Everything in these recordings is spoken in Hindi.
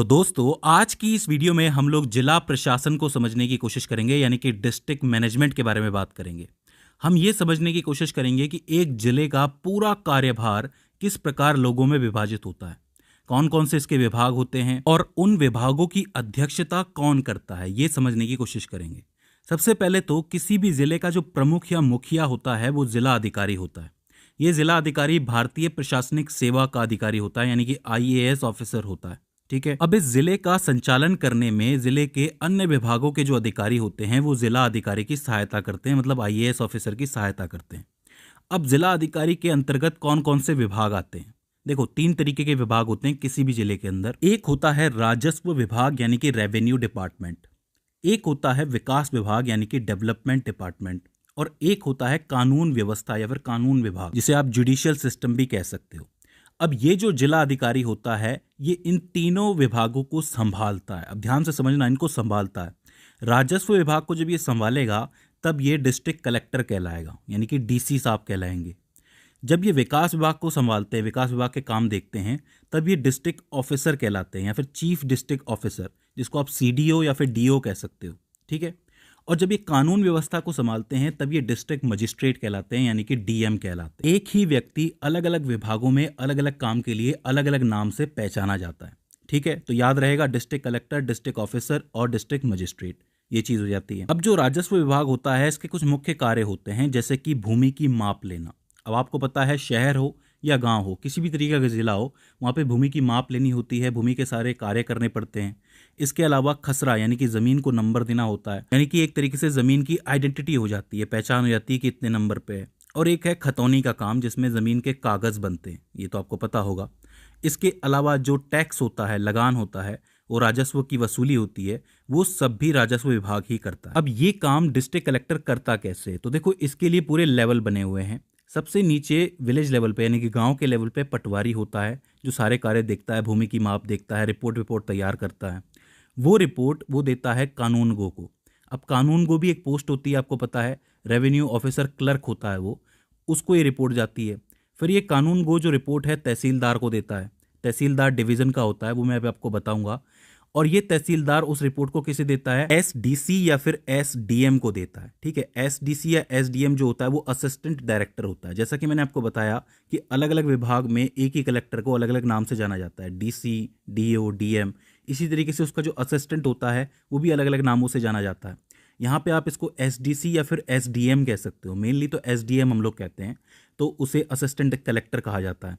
तो दोस्तों, आज की इस वीडियो में हम लोग जिला प्रशासन को समझने की कोशिश करेंगे, यानी कि डिस्ट्रिक्ट मैनेजमेंट के बारे में बात करेंगे। हम ये समझने की कोशिश करेंगे कि एक जिले का पूरा कार्यभार किस प्रकार लोगों में विभाजित होता है, कौन कौन से इसके विभाग होते हैं और उन विभागों की अध्यक्षता कौन करता है, ये समझने की कोशिश करेंगे। सबसे पहले तो किसी भी जिले का जो प्रमुख या मुखिया होता है वो जिला अधिकारी होता है। ये जिला अधिकारी भारतीय प्रशासनिक सेवा का अधिकारी होता है, यानी कि IAS ऑफिसर होता है। ठीक है। अब इस जिले का संचालन करने में जिले के अन्य विभागों के जो अधिकारी होते हैं वो जिला अधिकारी की सहायता करते हैं, मतलब IAS ऑफिसर की सहायता करते हैं। अब जिला अधिकारी के अंतर्गत कौन कौन से विभाग आते हैं? देखो, 3 तरीके के विभाग होते हैं किसी भी जिले के अंदर। एक होता है राजस्व विभाग, यानी कि रेवेन्यू डिपार्टमेंट। एक होता है विकास विभाग, यानी कि डेवलपमेंट डिपार्टमेंट। और एक होता है कानून व्यवस्था या फिर कानून विभाग, जिसे आप जुडिशियल सिस्टम भी कह सकते हो। अब ये जो जिला अधिकारी होता है ये इन तीनों विभागों को संभालता है। अब ध्यान से समझना, इनको संभालता है। राजस्व विभाग को जब ये संभालेगा तब ये डिस्ट्रिक्ट कलेक्टर कहलाएगा, यानी कि DC साहब कहलाएंगे। जब ये विकास विभाग को संभालते हैं, विकास विभाग के काम देखते हैं, तब ये डिस्ट्रिक्ट ऑफिसर कहलाते हैं या फिर चीफ डिस्ट्रिक्ट ऑफिसर, जिसको आप CDO या फिर DO कह सकते हो। ठीक है। और जब ये कानून व्यवस्था को संभालते हैं तब ये डिस्ट्रिक्ट मजिस्ट्रेट कहलाते हैं, यानी कि DM कहलाते हैं। एक ही व्यक्ति अलग अलग विभागों में अलग अलग काम के लिए अलग अलग नाम से पहचाना जाता है। ठीक है। तो याद रहेगा, डिस्ट्रिक्ट कलेक्टर, डिस्ट्रिक्ट ऑफिसर और डिस्ट्रिक्ट मजिस्ट्रेट, ये चीज हो जाती है। अब जो राजस्व विभाग होता है इसके कुछ मुख्य कार्य होते हैं, जैसे कि भूमि की माप लेना। अब आपको पता है, शहर हो या गांव हो, किसी भी तरीके का जिला हो, वहाँ पे भूमि की माप लेनी होती है, भूमि के सारे कार्य करने पड़ते हैं। इसके अलावा खसरा, यानी कि ज़मीन को नंबर देना होता है, यानी कि एक तरीके से ज़मीन की आइडेंटिटी हो जाती है, पहचान हो जाती है कि इतने नंबर पे है। और एक है खतौनी का काम, जिसमें ज़मीन के कागज़ बनते हैं, ये तो आपको पता होगा। इसके अलावा जो टैक्स होता है, लगान होता है, वो राजस्व की वसूली होती है, वो सब भी राजस्व विभाग ही करता है। अब ये काम डिस्ट्रिक्ट कलेक्टर करता कैसे? तो देखो, इसके लिए पूरे लेवल बने हुए हैं। सबसे नीचे विलेज लेवल पे, यानी कि गांव के लेवल पे पटवारी होता है, जो सारे कार्य देखता है, भूमि की माप देखता है, रिपोर्ट तैयार करता है। वो रिपोर्ट वो देता है कानून गो को। अब कानून गो भी एक पोस्ट होती है, आपको पता है, रेवेन्यू ऑफिसर क्लर्क होता है वो, उसको ये रिपोर्ट जाती है। फिर ये कानून गो जो रिपोर्ट है तहसीलदार को देता है। तहसीलदार डिवीज़न का होता है, वो मैं अभी आपको बताऊंगा। और ये तहसीलदार उस रिपोर्ट को किसे देता है? SDC या फिर SDM को देता है। ठीक है। SDC या SDM जो होता है वो असिस्टेंट डायरेक्टर होता है। जैसा कि मैंने आपको बताया कि अलग अलग विभाग में एक ही कलेक्टर को अलग अलग नाम से जाना जाता है, DC, DO, DM। इसी तरीके से उसका जो असिस्टेंट होता है वो भी अलग अलग नामों से जाना जाता है। यहाँ पे आप इसको SDC या फिर SDM कह सकते हो, मेनली तो SDM हम लोग कहते हैं, तो उसे असिस्टेंट कलेक्टर कहा जाता है।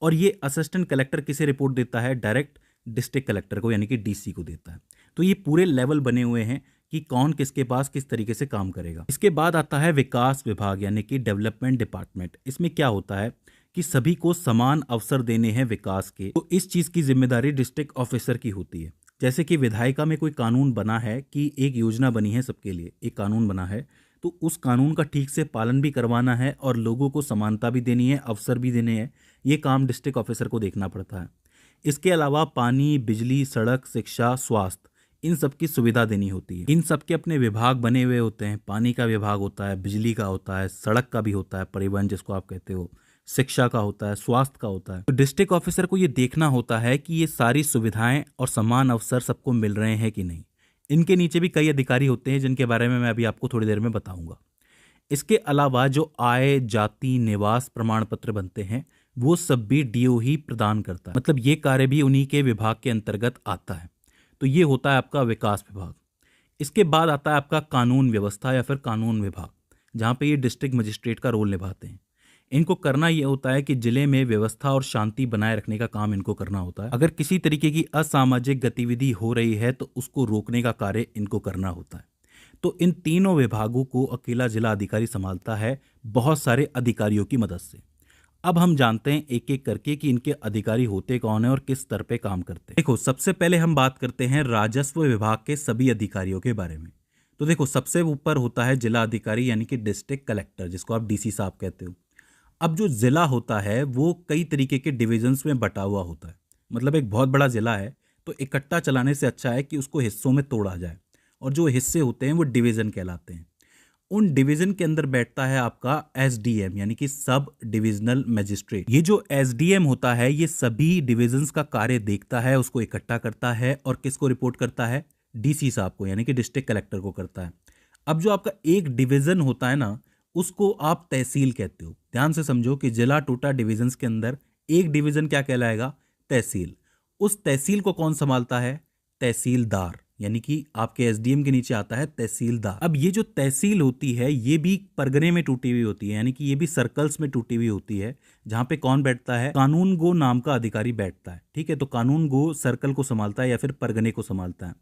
और ये असिस्टेंट कलेक्टर किसे रिपोर्ट देता है? डायरेक्ट डिस्ट्रिक्ट कलेक्टर को, यानी कि DC को देता है। तो ये पूरे लेवल बने हुए हैं कि कौन किसके पास किस तरीके से काम करेगा। इसके बाद आता है विकास विभाग, यानी कि डेवलपमेंट डिपार्टमेंट। इसमें क्या होता है कि सभी को समान अवसर देने हैं विकास के, तो इस चीज़ की जिम्मेदारी डिस्ट्रिक्ट ऑफिसर की होती है। जैसे कि विधायिका में कोई कानून बना है कि एक योजना बनी है सबके लिए, एक कानून बना है, तो उस कानून का ठीक से पालन भी करवाना है और लोगों को समानता भी देनी है, अवसर भी देने हैं। ये काम डिस्ट्रिक्ट ऑफिसर को देखना पड़ता है। इसके अलावा पानी, बिजली, सड़क, शिक्षा, स्वास्थ्य, इन सब की सुविधा देनी होती है। इन सब के अपने विभाग बने हुए होते हैं। पानी का विभाग होता है, बिजली का होता है, सड़क का भी होता है, परिवहन जिसको आप कहते हो, शिक्षा का होता है, स्वास्थ्य का होता है। तो डिस्ट्रिक्ट ऑफिसर को ये देखना होता है कि ये सारी सुविधाएं और समान अवसर सबको मिल रहे हैं कि नहीं। इनके नीचे भी कई अधिकारी होते हैं जिनके बारे में मैं अभी आपको थोड़ी देर में बताऊंगा। इसके अलावा जो आय, जाति, निवास प्रमाण पत्र बनते हैं वो सब भी DO ही प्रदान करता है, मतलब ये कार्य भी उन्हीं के विभाग के अंतर्गत आता है। तो ये होता है आपका विकास विभाग। इसके बाद आता है आपका कानून व्यवस्था या फिर कानून विभाग, जहाँ पे ये डिस्ट्रिक्ट मजिस्ट्रेट का रोल निभाते हैं। इनको करना ये होता है कि जिले में व्यवस्था और शांति बनाए रखने का काम इनको करना होता है। अगर किसी तरीके की असामाजिक गतिविधि हो रही है तो उसको रोकने का कार्य इनको करना होता है। तो इन तीनों विभागों को अकेला जिला अधिकारी संभालता है, बहुत सारे अधिकारियों की मदद से। अब हम जानते हैं एक एक करके कि इनके अधिकारी होते कौन है और किस स्तर पे काम करते हैं। देखो, सबसे पहले हम बात करते हैं राजस्व विभाग के सभी अधिकारियों के बारे में। तो देखो, सबसे ऊपर होता है जिला अधिकारी, यानी कि डिस्ट्रिक्ट कलेक्टर, जिसको आप DC साहब कहते हो। अब जो जिला होता है वो कई तरीके के डिविजन्स में बटा हुआ होता है। मतलब एक बहुत बड़ा जिला है तो इकट्ठा चलाने से अच्छा है कि उसको हिस्सों में तोड़ा जाए, और जो हिस्से होते हैं वो डिवीजन कहलाते हैं। उन डिवीजन के अंदर बैठता है आपका एसडीएम यानी कि सब डिविजनल मजिस्ट्रेट। ये जो एसडीएम होता है ये सभी डिविजन्स का कार्य देखता है, उसको इकट्ठा करता है और किसको रिपोर्ट करता है, डीसी साहब को यानी कि डिस्ट्रिक्ट कलेक्टर को करता है। अब जो आपका एक डिवीजन होता है ना उसको आप तहसील कहते हो। ध्यान से समझो कि जिला टोटा डिविजन्स के अंदर एक डिवीजन क्या कहलाएगा, तहसील। उस तहसील को कौन संभालता है, तहसीलदार, यानी कि आपके एसडीएम के नीचे आता है तहसीलदार। अब ये जो तहसील होती है ये भी परगने में टूटी हुई होती है, यानी कि ये भी सर्कल्स में टूटी हुई होती है, जहां पे कौन बैठता है, कानून गो नाम का अधिकारी बैठता है। ठीक है, तो कानून गो सर्कल को संभालता है या फिर परगने को संभालता है।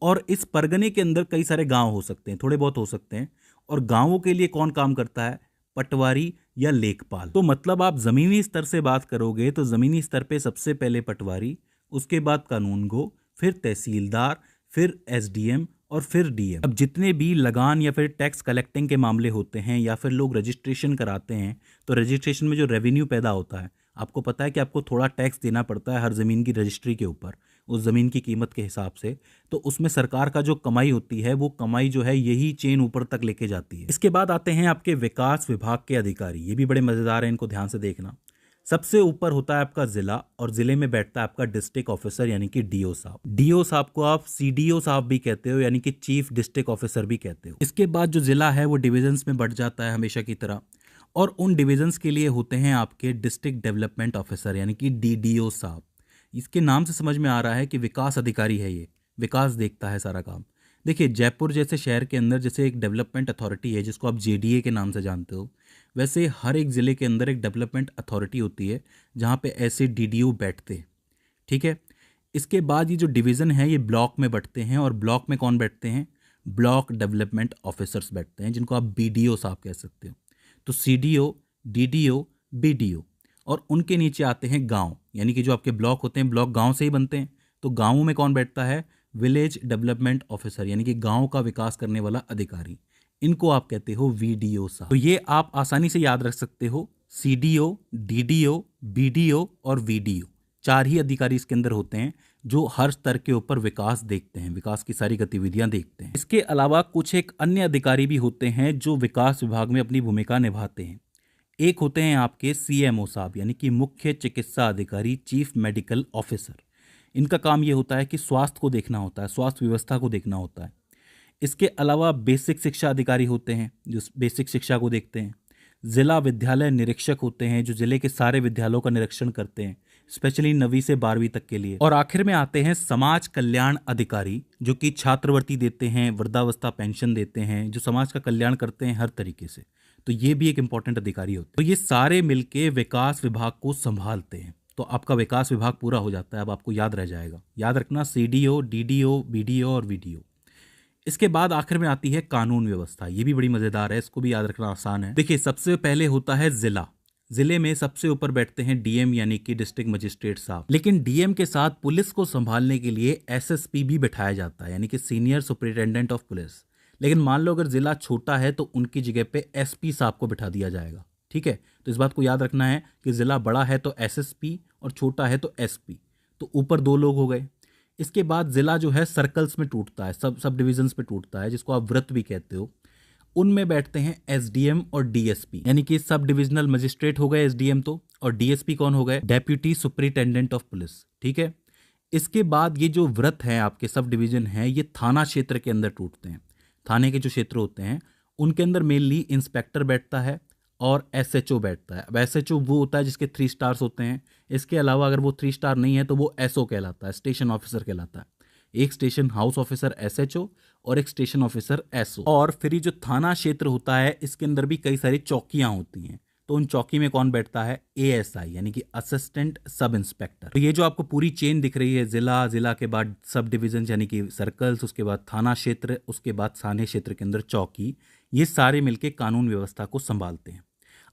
और इस परगने के अंदर कई सारे गांव हो सकते हैं, थोड़े बहुत हो सकते हैं, और गांवों के लिए कौन काम करता है, पटवारी या लेखपाल। तो मतलब आप जमीनी स्तर से बात करोगे तो जमीनी स्तर पे सबसे पहले पटवारी, उसके बाद कानूनगो, फिर तहसीलदार, फिर एसडीएम और फिर डीएम। अब जितने भी लगान या फिर टैक्स कलेक्टिंग के मामले होते हैं या फिर लोग रजिस्ट्रेशन कराते हैं, तो रजिस्ट्रेशन में जो रेवेन्यू पैदा होता है, आपको पता है कि आपको थोड़ा टैक्स देना पड़ता है हर ज़मीन की रजिस्ट्री के ऊपर, उस ज़मीन की कीमत के हिसाब से। तो उसमें सरकार का जो कमाई होती है वो कमाई जो है यही चेन ऊपर तक लेके जाती है। इसके बाद आते हैं आपके विकास विभाग के अधिकारी। ये भी बड़े मज़ेदार हैं, इनको ध्यान से देखना। सबसे ऊपर होता है आपका जिला, और जिले में बैठता है आपका डिस्ट्रिक्ट ऑफिसर यानी कि डीओ साहब। डीओ साहब को आप सीडीओ साहब भी कहते हो, यानी कि चीफ डिस्ट्रिक्ट ऑफिसर भी कहते हो। इसके बाद जो जिला है वो डिविजन्स में बढ़ जाता है हमेशा की तरह, और उन डिविजन्स के लिए होते हैं आपके डिस्ट्रिक्ट डेवलपमेंट ऑफिसर यानी कि डीडीओ साहब। इसके नाम से समझ में आ रहा है कि विकास अधिकारी है, ये विकास देखता है सारा काम। देखिए, जयपुर जैसे शहर के अंदर जैसे एक डेवलपमेंट अथॉरिटी है जिसको आप जेडीए के नाम से जानते हो, वैसे हर एक ज़िले के अंदर एक डेवलपमेंट अथॉरिटी होती है जहाँ पे ऐसे डीडीओ बैठते हैं। ठीक है, इसके बाद ये जो डिवीज़न है ये ब्लॉक में बैठते हैं, और ब्लॉक में कौन बैठते हैं, ब्लॉक डेवलपमेंट ऑफिसर्स बैठते हैं, जिनको आप बीडीओ साहब कह सकते हो। तो सीडीओ, डीडीओ, बीडीओ, और उनके नीचे आते हैं गांव, यानी कि जो आपके ब्लॉक होते हैं, ब्लॉक गांव से ही बनते हैं। तो गांवों में कौन बैठता है, विलेज डेवलपमेंट ऑफिसर, यानी कि गांव का विकास करने वाला अधिकारी। इनको आप कहते हो वीडीओ साहब। तो ये आप आसानी से याद रख सकते हो, सीडीओ, डीडीओ, बीडीओ और वीडीओ, 4 ही अधिकारी इसके अंदर होते हैं जो हर स्तर के ऊपर विकास देखते हैं, विकास की सारी गतिविधियां देखते हैं। इसके अलावा कुछ एक अन्य अधिकारी भी होते हैं जो विकास विभाग में अपनी भूमिका निभाते हैं। एक होते हैं आपके सीएमओ साहब, यानी कि मुख्य चिकित्सा अधिकारी, चीफ मेडिकल ऑफिसर। इनका काम ये होता है कि स्वास्थ्य को देखना होता है, स्वास्थ्य व्यवस्था को देखना होता है। इसके अलावा बेसिक शिक्षा अधिकारी होते हैं जो बेसिक शिक्षा को देखते हैं। जिला विद्यालय निरीक्षक होते हैं जो जिले के सारे विद्यालयों का निरीक्षण करते हैं, स्पेशली 9वीं से 12वीं तक के लिए। और आखिर में आते हैं समाज कल्याण अधिकारी, जो कि छात्रवृत्ति देते हैं, वृद्धावस्था पेंशन देते हैं, जो समाज का कल्याण करते हैं हर तरीके से। तो ये भी एक इंपॉर्टेंट अधिकारी होते हैं। तो ये सारे मिलके विकास विभाग को संभालते हैं। तो आपका विकास विभाग पूरा हो जाता है। अब आपको याद रह जाएगा, याद रखना, सीडीओ, डीडीओ, बीडीओ और वीडीओ। इसके बाद आखिर में आती है कानून व्यवस्था। ये भी बड़ी मजेदार है, इसको भी याद रखना आसान है। देखिए, सबसे पहले होता है जिला। जिले में सबसे ऊपर बैठते हैं डीएम यानी कि डिस्ट्रिक्ट मजिस्ट्रेट साहब। लेकिन डीएम के साथ पुलिस को संभालने के लिए एसएसपी भी बैठाया जाता है, यानी कि सीनियर सुपरिटेंडेंट ऑफ पुलिस। लेकिन मान लो अगर जिला छोटा है तो उनकी जगह पे एसपी साहब को बैठा दिया जाएगा। ठीक है, तो इस बात को याद रखना है कि जिला बड़ा है तो एसएसपी और छोटा है तो एसपी। तो ऊपर 2 लोग हो गए। इसके बाद जिला जो है सर्कल्स में टूटता है, सब डिविजन्स में टूटता है, जिसको आप वृत्त भी कहते हो। उनमें बैठते हैं एसडीएम और डीएसपी, यानी कि सब डिविजनल मजिस्ट्रेट हो गए एसडीएम तो, और डीएसपी कौन हो गए, डेप्यूटी सुपरिटेंडेंट ऑफ पुलिस। ठीक है, इसके बाद ये जो वृत्त हैं आपके, सब डिवीजन हैं, ये थाना क्षेत्र के अंदर टूटते हैं। थाने के जो क्षेत्र होते हैं उनके अंदर मेनली इंस्पेक्टर बैठता है और एसएचओ बैठता है। अब एसएचओ वो होता है जिसके 3 स्टार्स होते हैं। इसके अलावा अगर वो 3 स्टार नहीं है तो वो एसओ कहलाता है, स्टेशन ऑफिसर कहलाता है। एक स्टेशन हाउस ऑफिसर एसएचओ और एक स्टेशन ऑफिसर एसओ। और फिर ये जो थाना क्षेत्र होता है इसके अंदर भी कई सारी चौकियां होती हैं। तो उन चौकी में कौन बैठता है, एएसआई, यानी कि असिस्टेंट सब इंस्पेक्टर। तो ये जो आपको पूरी चेन दिख रही है, जिला, जिला के बाद सब डिविजन यानी कि सर्कल्स, उसके बाद थाना क्षेत्र, उसके बाद थाने क्षेत्र के अंदर चौकी, ये सारे मिलके कानून व्यवस्था को संभालते हैं।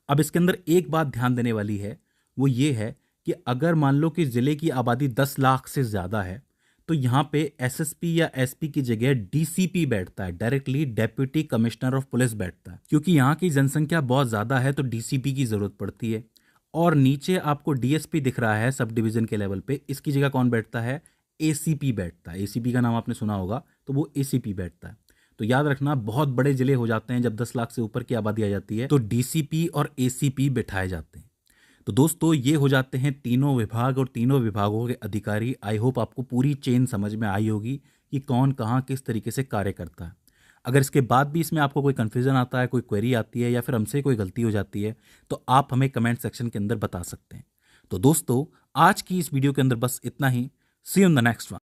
अब इसके अंदर एक बात ध्यान देने वाली है, वो ये है कि अगर मान लो कि जिले की आबादी 10 लाख से ज़्यादा है तो यहाँ पे एसएसपी या एसपी की जगह डीसीपी बैठता है, directly deputy commissioner of police बैठता है। क्योंकि यहाँ की जनसंख्या बहुत ज़्यादा है तो डीसीपी की ज़रूरत पड़ती है। और नीचे आपको डीएसपी दिख रहा है सब डिवीज़न के लेवल पे, इसकी जगह कौन बैठता है, एसीपी बैठता है। एसीपी का नाम आपने सुना होगा, तो वो एसीपी बैठता है। तो याद रखना, बहुत बड़े जिले हो जाते हैं जब 10 लाख से ऊपर की आबादी आ जाती है तो डीसीपी और एसीपी बिठाए जाते हैं। तो दोस्तों, ये हो जाते हैं तीनों विभाग और तीनों विभागों के अधिकारी। आई होप आपको पूरी चेन समझ में आई होगी कि कौन कहाँ किस तरीके से कार्य करता है। अगर इसके बाद भी इसमें आपको कोई कन्फ्यूजन आता है, कोई क्वेरी आती है या फिर हमसे कोई गलती हो जाती है, तो आप हमें कमेंट सेक्शन के अंदर बता सकते हैं। तो दोस्तों, आज की इस वीडियो के अंदर बस इतना ही। See you in the next one.